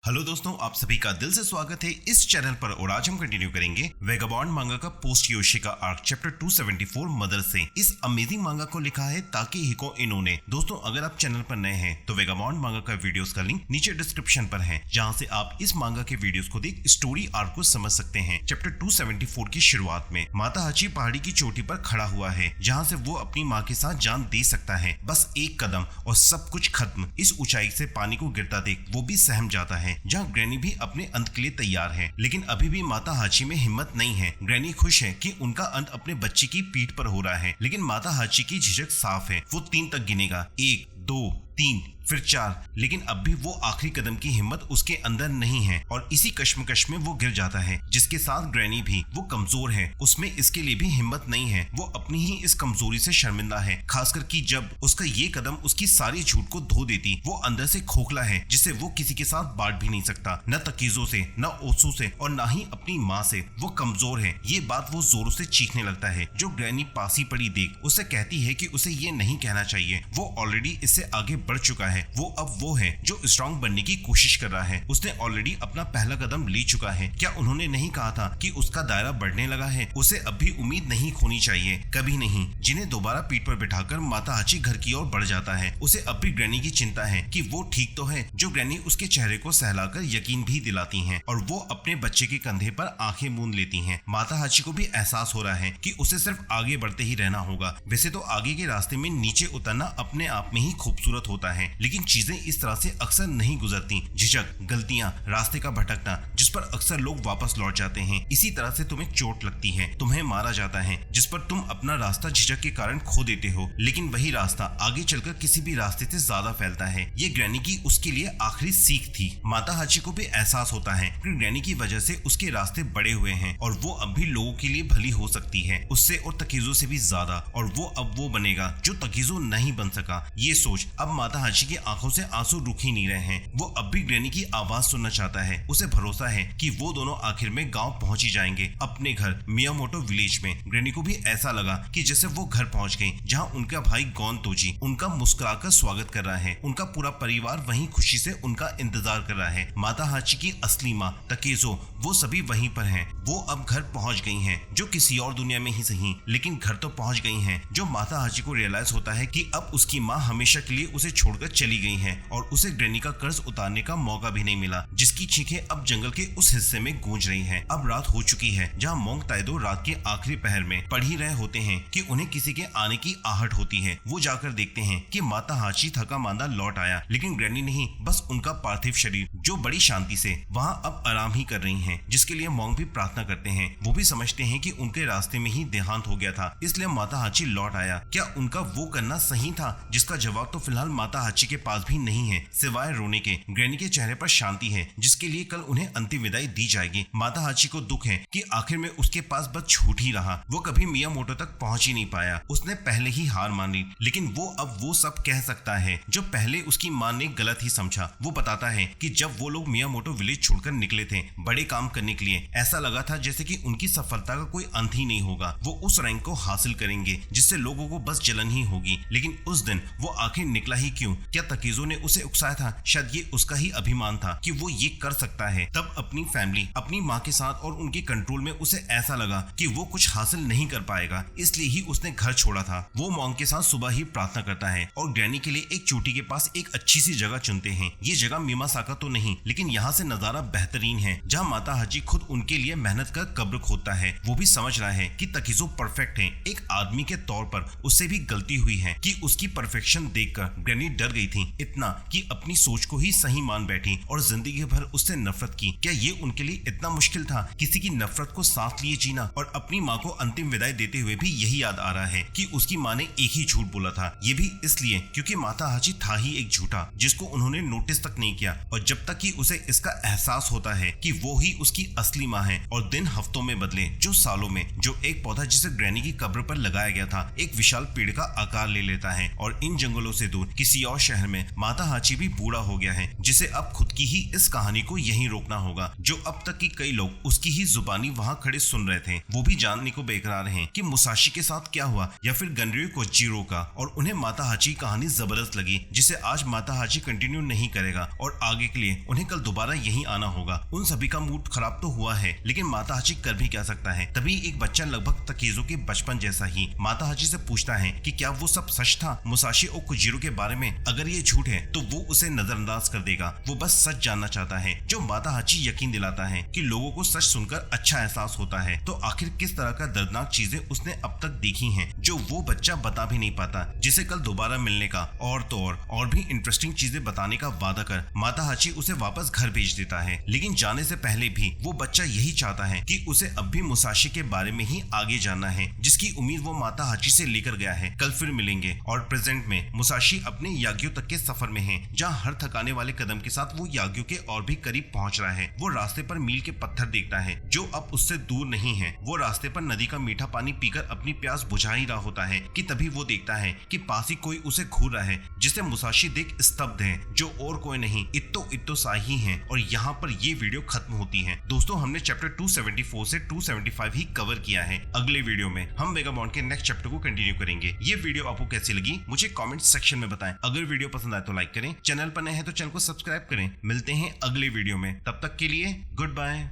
Hello दोस्तों, आप सभी का दिल से स्वागत है इस चैनल पर। और आज हम कंटिन्यू करेंगे वेगाबॉन्ड मांगा का पोस्ट योशिका आर्क चैप्टर 274 मदर से। इस अमेजिंग मांगा को लिखा है ताकेहिको इनो ने। दोस्तों, अगर आप चैनल पर नए हैं तो वेगाबॉन्ड मांगा का वीडियोस का लिंक नीचे डिस्क्रिप्शन पर है, जहां से आप इस मांगा के वीडियोस को देख स्टोरी आर्क को समझ सकते हैं। चैप्टर 274 की शुरुआत में माता हाची पहाड़ी की चोटी पर खड़ा हुआ है, जहाँ से वो अपनी माँ के साथ जान दे सकता है। बस एक कदम और सब कुछ खत्म। इस ऊंचाई से पानी को गिरता देख वो भी सहम जाता है, जहाँ ग्रैनी भी अपने अंत के लिए तैयार है। लेकिन अभी भी माता हाची में हिम्मत नहीं है। ग्रैनी खुश है कि उनका अंत अपने बच्चे की पीठ पर हो रहा है, लेकिन माता हाची की झिझक साफ है। वो 3 तक गिनेगा, 1 2 3 फिर 4, लेकिन अब भी वो आखिरी कदम की हिम्मत उसके अंदर नहीं है और इसी कश्मकश में वो गिर जाता है, जिसके साथ ग्रैनी भी। वो कमजोर है, उसमें इसके लिए भी हिम्मत नहीं है। वो अपनी ही इस कमजोरी से शर्मिंदा है, खासकर कि जब उसका ये कदम उसकी सारी झूठ को धो देती। वो अंदर से खोखला है, जिसे वो किसी के साथ बांट भी नहीं सकता, न तकीजों से, न ओसू से और न ही अपनी माँ से। वो कमजोर है, ये बात वो जोरों से चीखने लगता है। जो ग्रैनी पास ही पड़ी देख उसे कहती है कि उसे ये नहीं कहना चाहिए। वो ऑलरेडी इससे आगे बढ़ चुका है। वो अब वो है जो स्ट्रांग बनने की कोशिश कर रहा है। उसने ऑलरेडी अपना पहला कदम ले चुका है। क्या उन्होंने नहीं कहा था कि उसका दायरा बढ़ने लगा है? उसे अब भी उम्मीद नहीं खोनी चाहिए, कभी नहीं। जिन्हें दोबारा पीठ पर बिठाकर माता हाची घर की ओर बढ़ जाता है। उसे अब भी ग्रैनी की चिंता है कि वो ठीक तो है, जो ग्रैनी उसके चेहरे को सहलाकर यकीन भी दिलाती हैं, और वो अपने बच्चे के कंधे पर आंखें मूंद लेती हैं। माता हाची को भी एहसास हो रहा है कि उसे सिर्फ आगे बढ़ते ही रहना होगा। वैसे तो आगे के रास्ते में नीचे उतरना अपने आप में ही खूबसूरत होता है, लेकिन चीजें इस तरह से अक्सर नहीं गुजरती। झिझक, गलतियां, रास्ते का भटकना, जिस पर अक्सर लोग वापस लौट जाते हैं। इसी तरह से तुम्हें चोट लगती है, तुम्हें मारा जाता है, जिस पर तुम अपना रास्ता झिझक के कारण खो देते हो, लेकिन वही रास्ता आगे चलकर किसी भी रास्ते से ज्यादा फैलता है। ये ग्रैनी की उसके लिए आखिरी सीख थी। माता हाची को भी एहसास होता है कि ग्रैनी की वजह से उसके रास्ते बड़े हुए हैं और वो अब भी लोगों के लिए भली हो सकती है, उससे और तकीजों से भी ज्यादा। और वो अब वो बनेगा जो तकीजो नहीं बन सका। ये सोच अब माता हाची की आंखों से आंसू रुक ही नहीं रहे हैं। वो अब भी ग्रैनी की आवाज सुनना चाहता है। उसे भरोसा है कि वो दोनों आखिर में गांव पहुंच ही जाएंगे, अपने घर मियामोटो विलेज में। ग्रैनी को भी ऐसा लगा कि जैसे वो घर पहुंच गई, जहां उनका भाई गॉन तोजी उनका मुस्कुराकर स्वागत कर रहा है। उनका पूरा परिवार वहीं खुशी से उनका इंतजार कर रहा है। माता हाची की असली माँ तकेजो, वो सभी वहीं पर हैं। वो अब घर पहुंच गई हैं, जो किसी और दुनिया में ही सही, लेकिन घर तो पहुंच गई हैं। जो माता हाची को रियलाइज होता है कि अब उसकी माँ हमेशा के लिए उसे छोड़कर चली गई है और उसे ग्रैनी का कर्ज उतारने का मौका भी नहीं मिला, जिसकी चीखें अब जंगल के उस हिस्से में गूंज रही हैं। अब रात हो चुकी है, जहां मोंग ताइदो रात के आखिरी पहर में पढ़ ही रहे होते हैं कि उन्हें किसी के आने की आहट होती है। वो जाकर देखते हैं कि माता हाची थका मांदा लौट आया, लेकिन ग्रैनी नहीं, बस उनका पार्थिव शरीर, जो बड़ी शांति से वहां अब आराम ही कर रही हैं, जिसके लिए मोंग भी प्रार्थना करते हैं। वो भी समझते हैं कि उनके रास्ते में ही देहांत हो गया था, इसलिए माता हाची लौट आया। क्या उनका वो करना सही था? जिसका जवाब तो फिलहाल माता हाची के पास भी नहीं है, सिवाय रोने के। ग्रैनी के चेहरे पर शांति है, जिसके लिए कल उन्हें अंतिम विदाई दी जाएगी। माता हाची को दुख है कि आखिर में उसके पास बस झूठ ही रहा। वो कभी मियामोटो तक पहुंच ही नहीं पाया। उसने पहले ही हार मान ली, लेकिन वो अब वो सब कह सकता है जो पहले उसकी मां ने गलत ही समझा। वो बताता है कि जब वो लोग मियामोटो विलेज छोड़कर निकले थे बड़े काम करने के लिए, ऐसा लगा था जैसे कि उनकी सफलता का कोई अंत ही नहीं होगा। वो उस रैंक को हासिल करेंगे जिससे लोगों को बस जलन ही होगी। लेकिन उस दिन वो आखिर निकला ही क्यों? क्या तकीजो ने उसे उकसाया था? शायद ये उसका ही अभिमान था कि वो ये कर सकता है। तब अपनी फैमिली, अपनी माँ के साथ और उनके कंट्रोल में उसे ऐसा लगा कि वो कुछ हासिल नहीं कर पाएगा, इसलिए ही उसने घर छोड़ा था। वो मोंग के साथ सुबह ही प्रार्थना करता है और ग्रैनी के लिए एक चोटी के पास एक अच्छी सी जगह चुनते हैं। ये जगह मीमासाका तो नहीं, लेकिन यहाँ से नजारा बेहतरीन है, जहाँ माता हाची खुद उनके लिए मेहनत कर कब्र खोदता है। वो भी समझ रहा है कि तकीजो परफेक्ट है। एक आदमी के तौर पर उससे भी गलती हुई है कि उसकी परफेक्शन देखकर ग्रैनी डर गई थी, इतना कि अपनी सोच को ही सही मान बैठी और जिंदगी भर उससे नफरत की। क्या ये उनके लिए इतना मुश्किल था, किसी की नफरत को साथ लिए जीना? और अपनी माँ को अंतिम विदाई देते हुए भी यही याद आ रहा है कि उसकी माँ ने एक ही झूठ बोला था। ये भी इसलिए क्योंकि माता हाची था ही एक झूठा, जिसको उन्होंने नोटिस तक नहीं किया। और जब तक कि उसे इसका एहसास होता है कि वो ही उसकी असली माँ है, और दिन हफ्तों में बदले जो सालों में, जो एक पौधा जिसे ग्रैनी की कब्र पर लगाया गया था एक विशाल पेड़ का आकार ले लेता है और इन जंगलों से दूर किसी और शहर में माता हाची भी बूढ़ा हो गया है, जिसे अब खुद की ही इस कहानी को यहीं रोकना होगा। जो अब तक की कई लोग उसकी ही जुबानी वहां खड़े सुन रहे थे, वो भी जानने को बेकरार हैं कि मुसाशी के साथ क्या हुआ या फिर गनरyu कोइचिरो का। और उन्हें माता हाची कहानी जबरदस्त लगी, जिसे आज माता हाची कंटिन्यू नहीं करेगा और आगे के लिए उन्हें कल दोबारा यहीं आना होगा। उन सभी का मूड खराब तो हुआ है, लेकिन माता हाची कर भी क्या सकता है। तभी एक बच्चा लगभग तकेजो के बचपन जैसा ही माता हाची से पूछता है कि क्या वो सब सच था मुसाशी और कोइचिरो के बारे में। अगर ये झूठ है तो वो उसे नजरअंदाज कर देगा, वो बस सच जानना चाहता है। जो माता हाची यकीन दिलाता है कि लोगों को सच सुनकर अच्छा एहसास होता है। तो आखिर किस तरह का दर्दनाक चीजें उसने अब तक देखी हैं जो वो बच्चा बता भी नहीं पाता, जिसे कल दोबारा मिलने का और तो और भी इंटरेस्टिंग चीजें बताने का वादा कर माता हाची उसे वापस घर भेज देता है। लेकिन जाने से पहले भी वो बच्चा यही चाहता है कि उसे अब भी मुसाशी के बारे में ही आगे जानना है, जिसकी उम्मीद वो माता हाची से लेकर गया है। कल फिर मिलेंगे और प्रेजेंट में मुसाशी अपने याग्यो तक के सफर में है, जहाँ हर थकाने वाले कदम के साथ वो याग्यो के और भी करीब पहुंच रहा है। वो रास्ते पर मील के पत्थर देखता है जो अब उससे दूर नहीं है। वो रास्ते पर नदी का मीठा पानी पीकर अपनी प्यास बुझा ही रहा होता है कि तभी वो देखता है कि पास ही कोई उसे घूर रहा है, जिसे मुसाशी देख स्तब्ध है, जो और कोई नहीं इत्तो साही है। और यहाँ पर ये वीडियो खत्म होती है। दोस्तों, हमने चैप्टर 274 से 275 ही कवर किया है। अगले वीडियो में हम वेगाबॉन्ड के नेक्स्ट चैप्टर को कंटिन्यू करेंगे। ये वीडियो आपको कैसी लगी मुझे कमेंट सेक्शन में बताएं। अगर वीडियो पसंद आए तो लाइक करें, चैनल पर नए हैं तो चैनल को सब्सक्राइब करें। मिलते हैं अगले वीडियो में, तब तक के लिए गुड बाय।